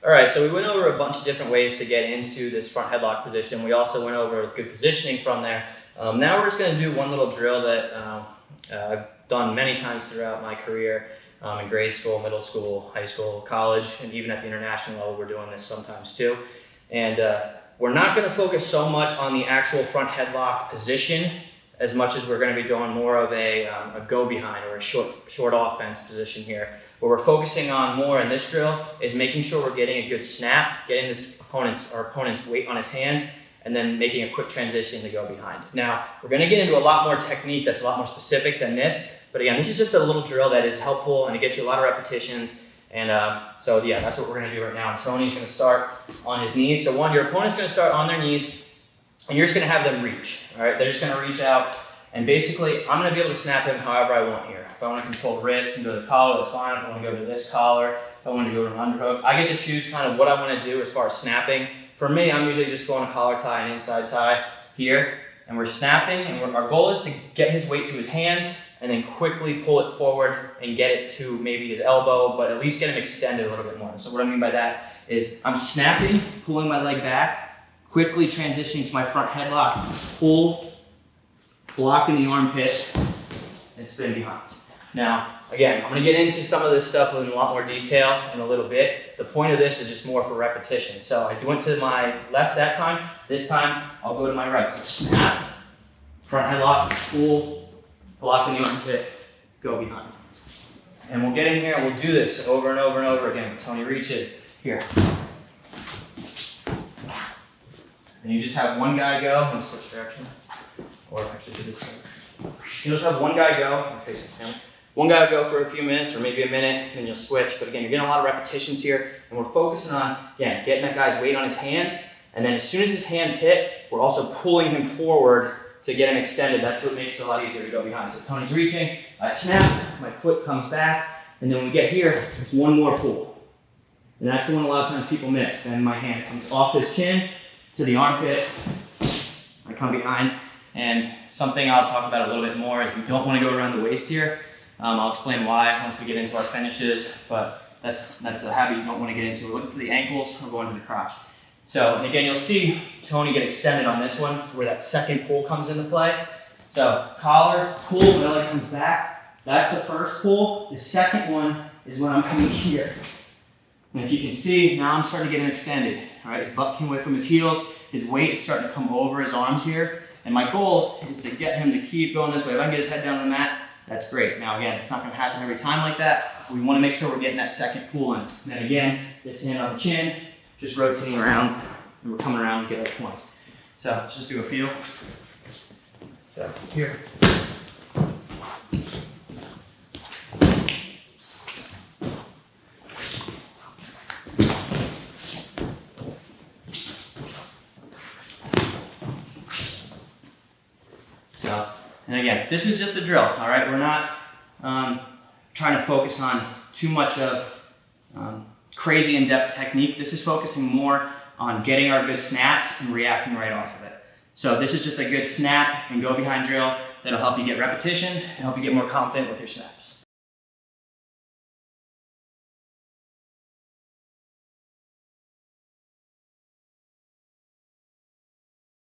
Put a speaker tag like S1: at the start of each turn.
S1: All right, so we went over a bunch of different ways to get into this front headlock position. We also went over good positioning from there. Now we're just going to do one little drill that I've done many times throughout my career in grade school, middle school, high school, college, and even at the international level we're doing this sometimes too. And we're not going to focus so much on the actual front headlock position as much as we're going to be doing more of a go behind or a short offense position here. What we're focusing on more in this drill is making sure we're getting a good snap, getting this opponent's weight on his hands, and then making a quick transition to go behind. Now, we're going to get into a lot more technique that's a lot more specific than this, but again, this is just a little drill that is helpful and it gets you a lot of repetitions. And so yeah, that's what we're going to do right now. Tony's going to start on his knees. So your opponent's going to start on their knees, and you're just going to have them reach. All right, they're just going to reach out, and basically, I'm going to be able to snap him however I want here. If I want to control wrist and go to the collar, that's fine. If I want to go to this collar, if I want to go to an underhook, I get to choose kind of what I want to do as far as snapping. For me, I'm usually just going a collar tie and inside tie here, and we're snapping, and our goal is to get his weight to his hands and then quickly pull it forward and get it to maybe his elbow, but at least get him extended a little bit more. So what I mean by that is I'm snapping, pulling my leg back, quickly transitioning to my front headlock, pull, blocking the armpit, and spin behind. Now, again, I'm going to get into some of this stuff in a lot more detail in a little bit. The point of this is just more for repetition. So I went to my left that time. This time, I'll go to my right. So snap, front headlock, pull, blocking the armpit, go behind. And we'll get in here and we'll do this over and over and over again. Tony reaches here. And you just have one guy go, and switch direction. Or actually do this. You'll just have one guy go, one guy go for a few minutes or maybe a minute, and you'll switch. But again, you're getting a lot of repetitions here, and we're focusing on, again, getting that guy's weight on his hands, and then as soon as his hands hit, we're also pulling him forward to get him extended. That's what makes it a lot easier to go behind. So Tony's reaching, I snap, my foot comes back, and then when we get here, there's one more pull. And that's the one a lot of times people miss. Then my hand comes off his chin to the armpit, I come behind. And something I'll talk about a little bit more is we don't want to go around the waist here. I'll explain why once we get into our finishes, but that's a habit you don't want to get into. We're looking for the ankles, we're going to the crotch. So, and again, you'll see Tony get extended on this one, where that second pull comes into play. So, collar, pull, belly comes back. That's the first pull. The second one is when I'm coming here. And if you can see, now I'm starting to get him extended. All right, his butt came away from his heels. His weight is starting to come over his arms here. And my goal is to get him to keep going this way. If I can get his head down on the mat, that's great. Now again, it's not going to happen every time like that. We want to make sure we're getting that second pull in. And then again, this hand on the chin, just rotating around, and we're coming around to get our points. So let's just do a few. So here. And again, this is just a drill, all right? We're not trying to focus on too much of crazy in-depth technique. This is focusing more on getting our good snaps and reacting right off of it. So this is just a good snap and go behind drill that'll help you get repetitions and help you get more confident with your snaps.